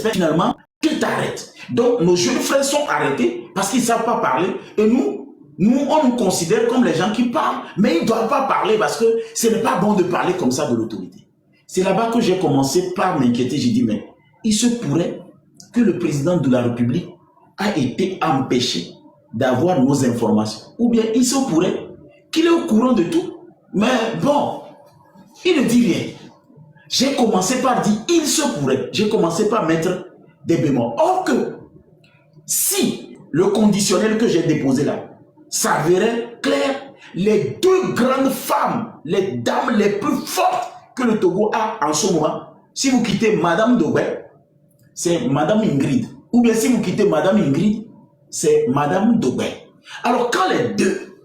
espèrent finalement qu'ils t'arrêtent. Donc, nos jeunes frères sont arrêtés parce qu'ils ne savent pas parler. Et nous, on nous considère comme les gens qui parlent, mais ils ne doivent pas parler parce que ce n'est pas bon de parler comme ça de l'autorité. C'est là-bas que j'ai commencé par m'inquiéter. J'ai dit, mais il se pourrait que le président de la République a été empêché d'avoir nos informations. Ou bien il se pourrait qu'il est au courant de tout. Mais bon, il ne dit rien. J'ai commencé par dire, il se pourrait. J'ai commencé par mettre des bémols. Or que, si le conditionnel que j'ai déposé là s'avérait clair, les deux grandes femmes, les dames les plus fortes que le Togo a en ce moment, si vous quittez Madame Dobé, c'est Madame Ingrid. Ou bien si vous quittez Madame Ingrid, c'est Madame Dobé. Alors quand les deux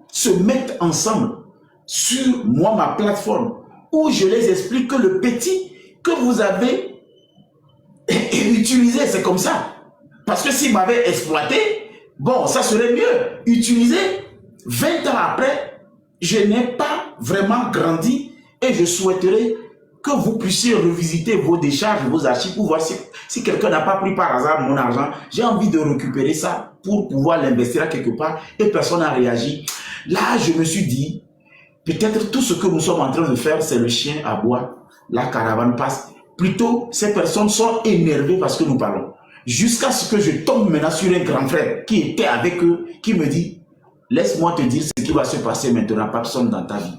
se mettent ensemble sur moi, ma plateforme, où je les explique que le petit que vous avez utilisé, c'est comme ça. Parce que s'il m'avait exploité, bon, ça serait mieux. Utilisé, 20 ans après, je n'ai pas vraiment grandi et je souhaiterais que vous puissiez revisiter vos décharges, vos archives pour voir si quelqu'un n'a pas pris par hasard mon argent. J'ai envie de récupérer ça pour pouvoir l'investir quelque part et personne n'a réagi. Là, je me suis dit, peut-être tout ce que nous sommes en train de faire, c'est le chien à bois, la caravane passe. Plutôt, ces personnes sont énervées parce que nous parlons. Jusqu'à ce que je tombe maintenant sur un grand frère qui était avec eux, qui me dit, laisse-moi te dire ce qui va se passer maintenant, personne dans ta vie.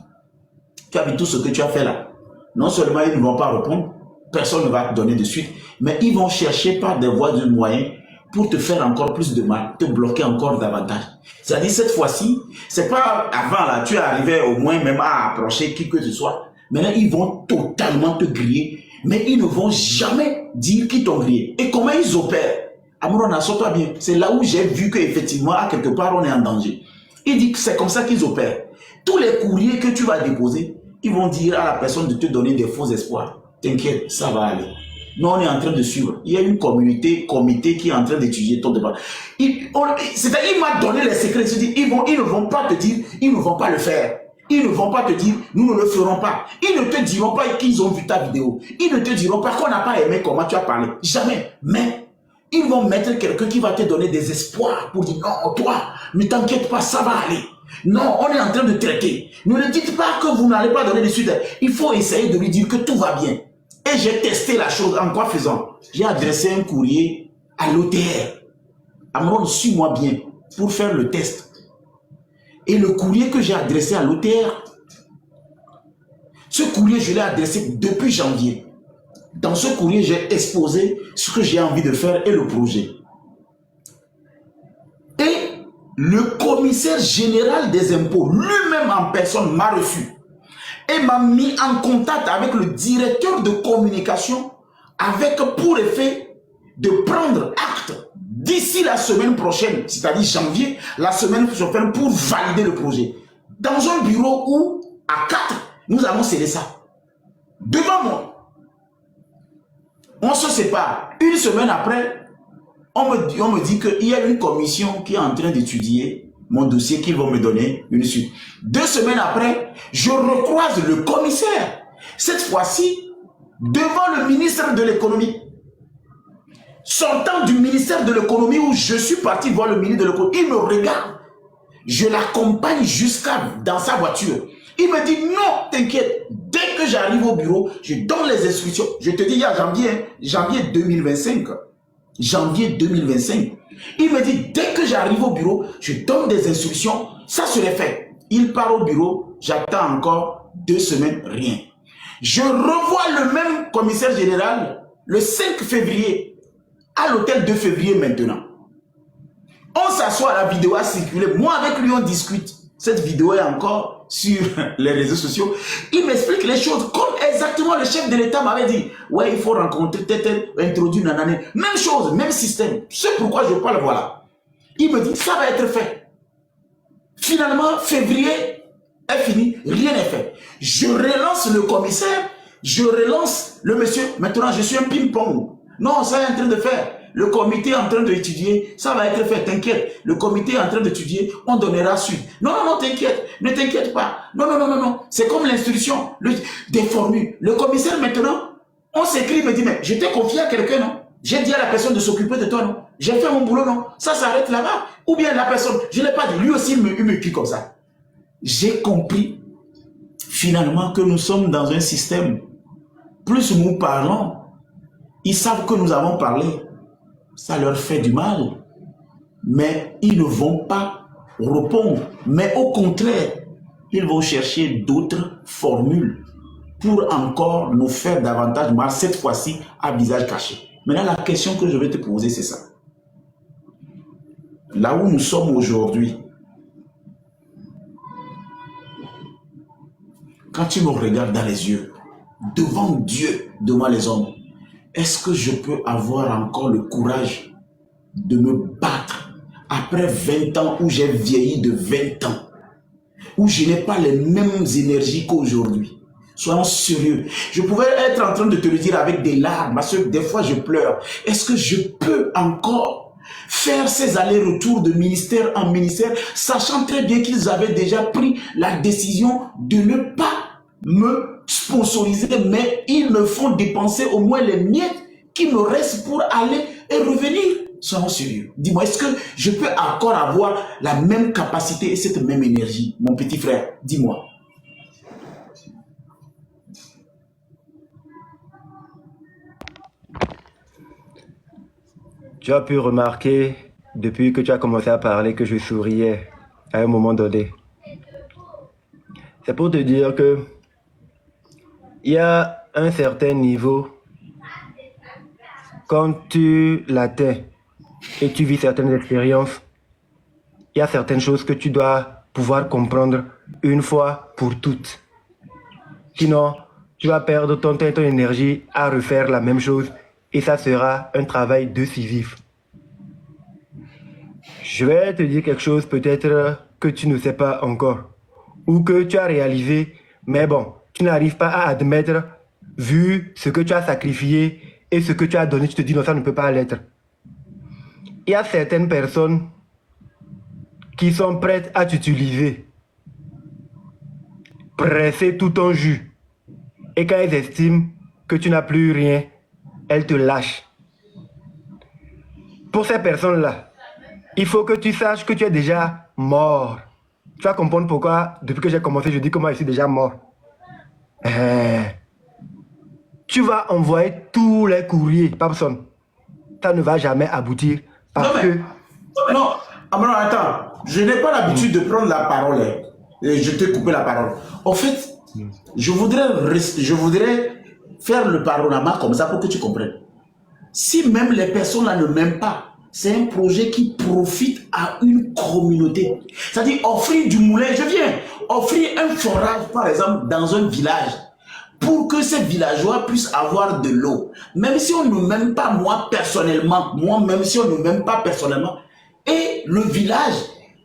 Tu as vu tout ce que tu as fait là. Non seulement ils ne vont pas répondre, personne ne va te donner de suite, mais ils vont chercher par des voies de moyens pour te faire encore plus de mal, te bloquer encore davantage. C'est-à-dire cette fois-ci, c'est pas avant là, tu es arrivé au moins même à approcher qui que ce soit. Maintenant, ils vont totalement te griller, mais ils ne vont jamais dire qu'ils t'ont grillé. Et comment ils opèrent? Amouron, assure-toi bien. C'est là où j'ai vu qu'effectivement, à quelque part, on est en danger. Il dit que c'est comme ça qu'ils opèrent. Tous les courriers que tu vas déposer, ils vont dire à la personne de te donner des faux espoirs. T'inquiète, ça va aller. Nous, on est en train de suivre. Il y a une comité qui est en train d'étudier ton débat. C'est-à-dire, il m'a donné les secrets. Ils ne vont pas te dire, ils ne vont pas le faire. Ils ne vont pas te dire, nous ne le ferons pas. Ils ne te diront pas qu'ils ont vu ta vidéo. Ils ne te diront pas qu'on n'a pas aimé comment tu as parlé. Jamais. Mais, ils vont mettre quelqu'un qui va te donner des espoirs pour dire, non, toi, ne t'inquiète pas, ça va aller. Non, on est en train de traiter. Ne lui dites pas que vous n'allez pas donner de suite. Il faut essayer de lui dire que tout va bien. Et j'ai testé la chose en quoi faisant. J'ai adressé un courrier à l'OTR. Amron, suis-moi bien pour faire le test. Et le courrier que j'ai adressé à l'OTR, ce courrier, je l'ai adressé depuis janvier. Dans ce courrier, j'ai exposé ce que j'ai envie de faire et le projet. Et le commissaire général des impôts, lui-même en personne, m'a reçu et m'a mis en contact avec le directeur de communication avec pour effet de prendre acte d'ici la semaine prochaine, c'est-à-dire janvier, la semaine prochaine pour valider le projet. Dans un bureau où, à 4, nous allons sceller ça. Devant moi. On se sépare. Une semaine après, on me dit qu'il y a une commission qui est en train d'étudier mon dossier qu'ils vont me donner une suite. 2 semaines après, je recroise le commissaire. Cette fois-ci, devant le ministre de l'économie. Sortant du ministère de l'économie où je suis parti voir le ministre de l'économie, il me regarde. Je l'accompagne jusqu'à dans sa voiture. Il me dit non, t'inquiète. Dès que j'arrive au bureau, je donne les instructions. Je te dis, il y a janvier 2025. Janvier 2025. Il me dit, dès que j'arrive au bureau, je donne des instructions. Ça serait fait. Il part au bureau, j'attends encore 2 semaines, rien. Je revois le même commissaire général le 5 février à l'hôtel 2 février maintenant. On s'assoit, la vidéo a circulé. Moi avec lui on discute. Cette vidéo est encore sur les réseaux sociaux. Il m'explique les choses comme exactement le chef de l'État m'avait dit. Ouais, il faut rencontrer tel, introduire nanane. Même chose, même système. C'est pourquoi je parle, voilà. Il me dit, ça va être fait. Finalement, février est fini, rien n'est fait. Je relance le commissaire, je relance le monsieur. Maintenant, je suis un ping-pong. Non, ça est en train de faire. Le comité est en train d'étudier, ça va être fait, t'inquiète. Le comité est en train d'étudier, on donnera suite. Non, non, non, t'inquiète, ne t'inquiète pas. Non, non, non, non, non. C'est comme l'instruction, des formules. Le commissaire maintenant, On s'écrit, il me dit, mais je t'ai confié à quelqu'un, non? J'ai dit à la personne de s'occuper de toi, non? J'ai fait mon boulot, non? Ça s'arrête là-bas. Ou bien la personne, je ne l'ai pas dit, lui aussi, il me crie comme ça. J'ai compris, finalement, que nous sommes dans un système. Plus nous parlons, ils savent que nous avons parlé. Ça leur fait du mal. Mais ils ne vont pas répondre. Mais au contraire, ils vont chercher d'autres formules pour encore nous faire davantage mal, cette fois-ci à visage caché. Maintenant, la question que je vais te poser, c'est ça. Là où nous sommes aujourd'hui, quand tu me regardes dans les yeux, devant Dieu, devant les hommes, est-ce que je peux avoir encore le courage de me battre après 20 ans où j'ai vieilli de 20 ans, où je n'ai pas les mêmes énergies qu'aujourd'hui? Soyons sérieux. Je pouvais être en train de te le dire avec des larmes, parce que des fois je pleure. Est-ce que je peux encore faire ces allers-retours de ministère en ministère, sachant très bien qu'ils avaient déjà pris la décision de ne pas me sponsoriser, mais ils me font dépenser au moins les miettes qui me restent pour aller et revenir? Soyons sérieux. Dis-moi, est-ce que je peux encore avoir la même capacité et cette même énergie, mon petit frère? Dis-moi. Tu as pu remarquer, depuis que tu as commencé à parler, que je souriais à un moment donné. C'est pour te dire que il y a un certain niveau, quand tu l'atteins et tu vis certaines expériences, il y a certaines choses que tu dois pouvoir comprendre une fois pour toutes. Sinon, tu vas perdre ton temps et ton énergie à refaire la même chose et ça sera un travail décisif. Je vais te dire quelque chose peut-être que tu ne sais pas encore ou que tu as réalisé, mais bon, tu n'arrives pas à admettre vu ce que tu as sacrifié et ce que tu as donné, tu te dis non, ça ne peut pas l'être. Il y a certaines personnes qui sont prêtes à t'utiliser, presser tout ton jus. Et quand elles estiment que tu n'as plus rien, elles te lâchent. Pour ces personnes-là, il faut que tu saches que tu es déjà mort. Tu vas comprendre pourquoi, depuis que j'ai commencé, je dis comment je suis déjà mort. Tu vas envoyer tous les courriers, pas besoin. Ça ne va jamais aboutir parce que... Non, Amron, attends. Je n'ai pas l'habitude de prendre la parole. Et je t'ai coupé la parole. En fait, je voudrais faire le panorama comme ça pour que tu comprennes. Si même les personnes là ne m'aiment pas, c'est un projet qui profite à une communauté. C'est-à-dire offrir du moulin, je viens offrir un forage par exemple dans un village pour que ces villageois puissent avoir de l'eau. Même si on ne m'aime pas moi personnellement, même si on ne m'aime pas personnellement, et le village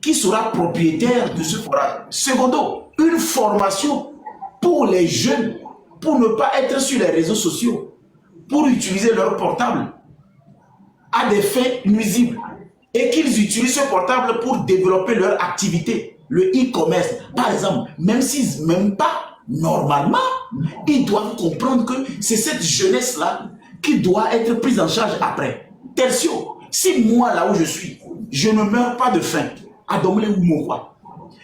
qui sera propriétaire de ce forage. Secondo, une formation pour les jeunes, pour ne pas être sur les réseaux sociaux, pour utiliser leur portable à des fins nuisibles et qu'ils utilisent ce portable pour développer leur activité, le e-commerce. Par exemple, même s'ils ne m'aiment pas, normalement, ils doivent comprendre que c'est cette jeunesse-là qui doit être prise en charge après. Tertio, si moi, là où je suis, je ne meurs pas de faim, à Domlé ou Mokwa,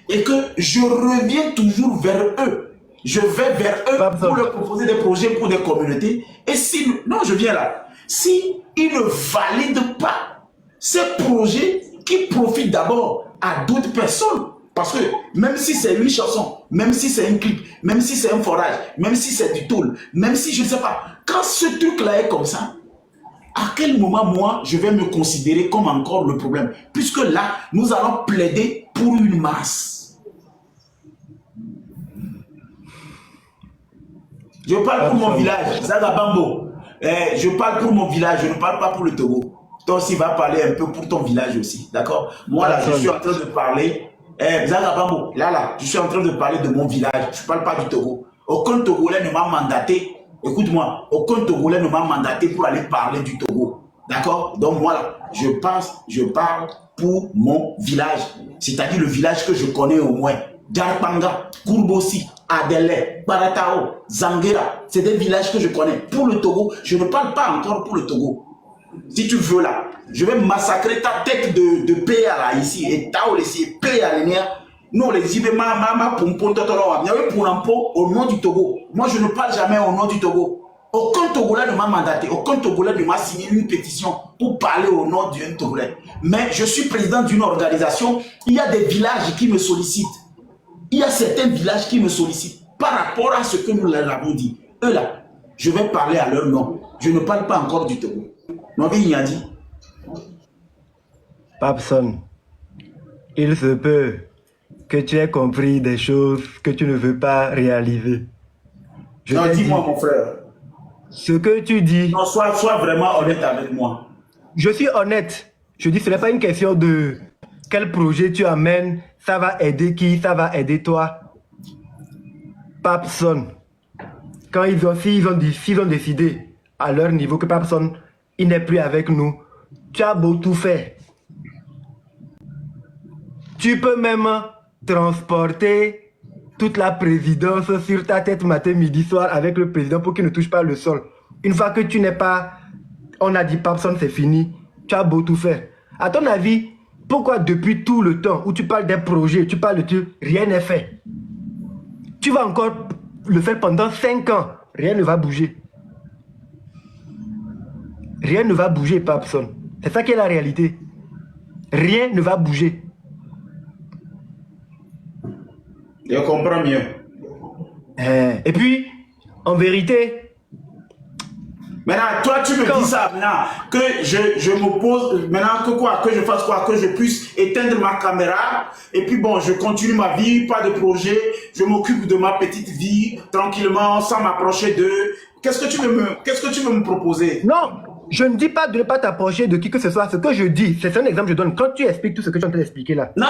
et que je reviens toujours vers eux, je vais vers eux pour leur proposer des projets pour des communautés, et si, non, je viens là, si ils ne valident pas ces projets qui profitent d'abord à d'autres personnes, parce que même si c'est une chanson, même si c'est un clip, même si c'est un forage, même si c'est du tôle, même si je ne sais pas, quand ce truc-là est comme ça, à quel moment moi je vais me considérer comme encore le problème? Puisque là, nous allons plaider pour une masse. Je parle pour mon village, Zagabambo. Je parle pour mon village, je ne parle pas pour le Togo. Toi aussi va parler un peu pour ton village aussi, d'accord? Moi là, je suis en train de parler. Zagabambo, là, je suis en train de parler de mon village. Je ne parle pas du Togo. Aucun Togolais ne m'a mandaté. Écoute-moi, aucun Togolais ne m'a mandaté pour aller parler du Togo. D'accord? Donc moi là, je parle pour mon village. C'est-à-dire le village que je connais au moins. Djarpanga, Kourbosi, Adélé, Baratao, Zanguera, c'est des villages que je connais. Pour le Togo, je ne parle pas encore pour le Togo. Si tu veux là, je vais massacrer ta tête de PA là ici et Tao ici, PA l'ennea. Nous les Ibe ma pompon totoro, au nom du Togo. Moi je ne parle jamais au nom du Togo. Aucun Togolais ne m'a mandaté, aucun Togolais ne m'a signé une pétition pour parler au nom d'un Togolais. Mais je suis président d'une organisation, il y a des villages qui me sollicitent. Il y a certains villages qui me sollicitent par rapport à ce que nous leur avons dit. Eux là, je vais parler à leur nom. Je ne parle pas encore du Togo. Il y a dit. Papson, il se peut que tu aies compris des choses que tu ne veux pas réaliser. Non, dis-moi mon frère. Ce que tu dis... Non, sois vraiment honnête avec moi. Je suis honnête. Je dis, ce n'est pas une question de quel projet tu amènes, ça va aider qui, ça va aider toi. Papson, quand s'ils ont décidé à leur niveau que Papson, il n'est plus avec nous, tu as beau tout faire. Tu peux même transporter toute la présidence sur ta tête matin, midi, soir avec le président pour qu'il ne touche pas le sol. Une fois que tu n'es pas... On a dit Papson, c'est fini. Tu as beau tout faire. À ton avis, pourquoi depuis tout le temps où tu parles d'un projet, tu parles de tout, rien n'est fait? Tu vas encore le faire pendant 5 ans. Rien ne va bouger. Rien ne va bouger, Papson. C'est ça qui est la réalité. Rien ne va bouger. Je comprends mieux. Et puis, en vérité... Maintenant, toi, tu me dis ça maintenant, que je m'oppose, maintenant que quoi, que je fasse quoi, que je puisse éteindre ma caméra, et puis bon, je continue ma vie, pas de projet, je m'occupe de ma petite vie, tranquillement, sans m'approcher d'eux. Qu'est-ce que tu veux me proposer? Non, je ne dis pas de ne pas t'approcher de qui que ce soit. Ce que je dis, c'est un exemple que je donne. Quand tu expliques tout ce que tu es en train d'expliquer là. Non,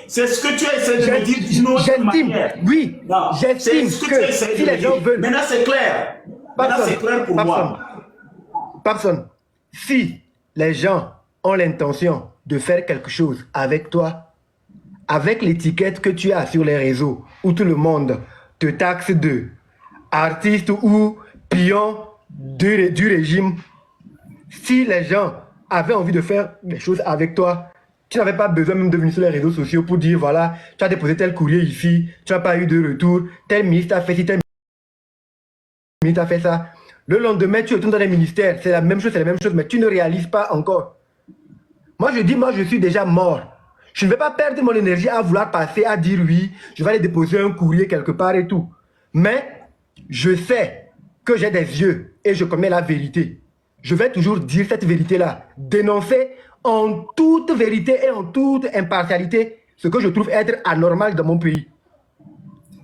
c'est ce que tu essaies de me dire d'une autre manière. Oui, j'estime que si les gens veulent... Maintenant, c'est clair. Maintenant, c'est clair pour moi. Personne. Si les gens ont l'intention de faire quelque chose avec toi, avec l'étiquette que tu as sur les réseaux, où tout le monde te taxe de artiste ou pion du régime, si les gens avaient envie de faire des choses avec toi, tu n'avais pas besoin même de venir sur les réseaux sociaux pour dire, voilà, tu as déposé tel courrier ici, tu n'as pas eu de retour, tel ministre a fait ci, tel ministre a fait ça. Le lendemain, tu retournes dans les ministères, c'est la même chose, mais tu ne réalises pas encore. Moi, je dis, moi, je suis déjà mort. Je ne vais pas perdre mon énergie à vouloir passer, à dire oui, je vais aller déposer un courrier quelque part et tout. Mais je sais que j'ai des yeux et je connais la vérité. Je vais toujours dire cette vérité-là, dénoncer en toute vérité et en toute impartialité ce que je trouve être anormal dans mon pays.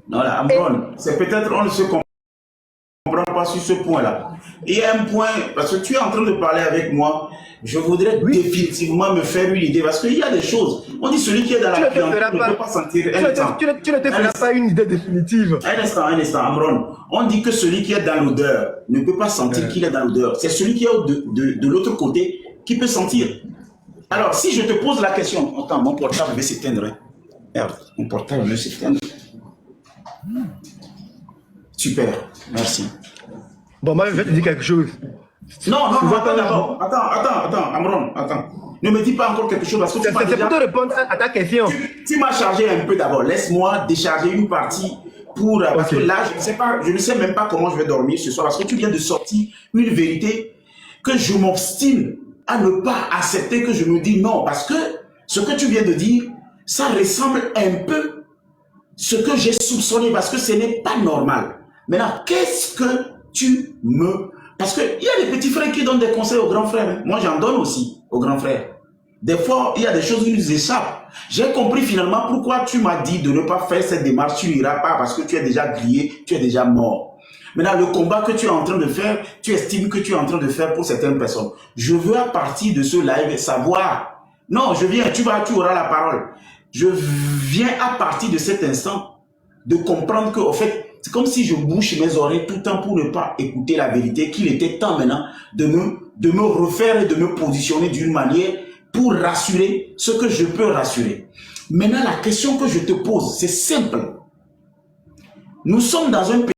Non, là, Amron, c'est peut-être on ne se comprend pas sur ce point-là. Il y a un point, parce que tu es en train de parler avec moi, je voudrais définitivement me faire une idée, parce qu'il y a des choses. On dit celui qui est dans la clientèle ne peut pas sentir. Tu ne te feras pas une idée définitive. Un instant, Amron. On dit que celui qui est dans l'odeur ne peut pas sentir qu'il est dans l'odeur. C'est celui qui est de l'autre côté qui peut sentir. Alors, si je te pose la question, attends, mon portable va s'éteindre. Merde, mon portable va s'éteindre. Super, merci. Bon, moi, je vais te dire quelque chose. Non, attends d'abord. Attends, Amron, attends. Ne me dis pas encore quelque chose parce que tu m'as déjà... C'est pour te répondre à ta question. Tu m'as chargé un peu d'abord. Laisse-moi décharger une partie pour... Parce que là, je ne sais même pas comment je vais dormir ce soir parce que tu viens de sortir une vérité que je m'obstine à ne pas accepter, que je me dis non. Parce que ce que tu viens de dire, ça ressemble un peu ce que j'ai soupçonné parce que ce n'est pas normal. Maintenant, qu'est-ce que tu me... Parce qu'il y a des petits frères qui donnent des conseils aux grands frères. Moi, j'en donne aussi aux grands frères. Des fois, il y a des choses qui nous échappent. J'ai compris finalement pourquoi tu m'as dit de ne pas faire cette démarche. Tu n'iras pas parce que tu es déjà grillé, tu es déjà mort. Maintenant, le combat que tu es en train de faire, tu estimes que tu es en train de faire pour certaines personnes. Je veux à partir de ce live savoir. Non, je viens, tu auras la parole. Je viens à partir de cet instant de comprendre que, au fait, c'est comme si je bouche mes oreilles tout le temps pour ne pas écouter la vérité, qu'il était temps maintenant de me refaire et de me positionner d'une manière pour rassurer ce que je peux rassurer. Maintenant, la question que je te pose, c'est simple. Nous sommes dans un pays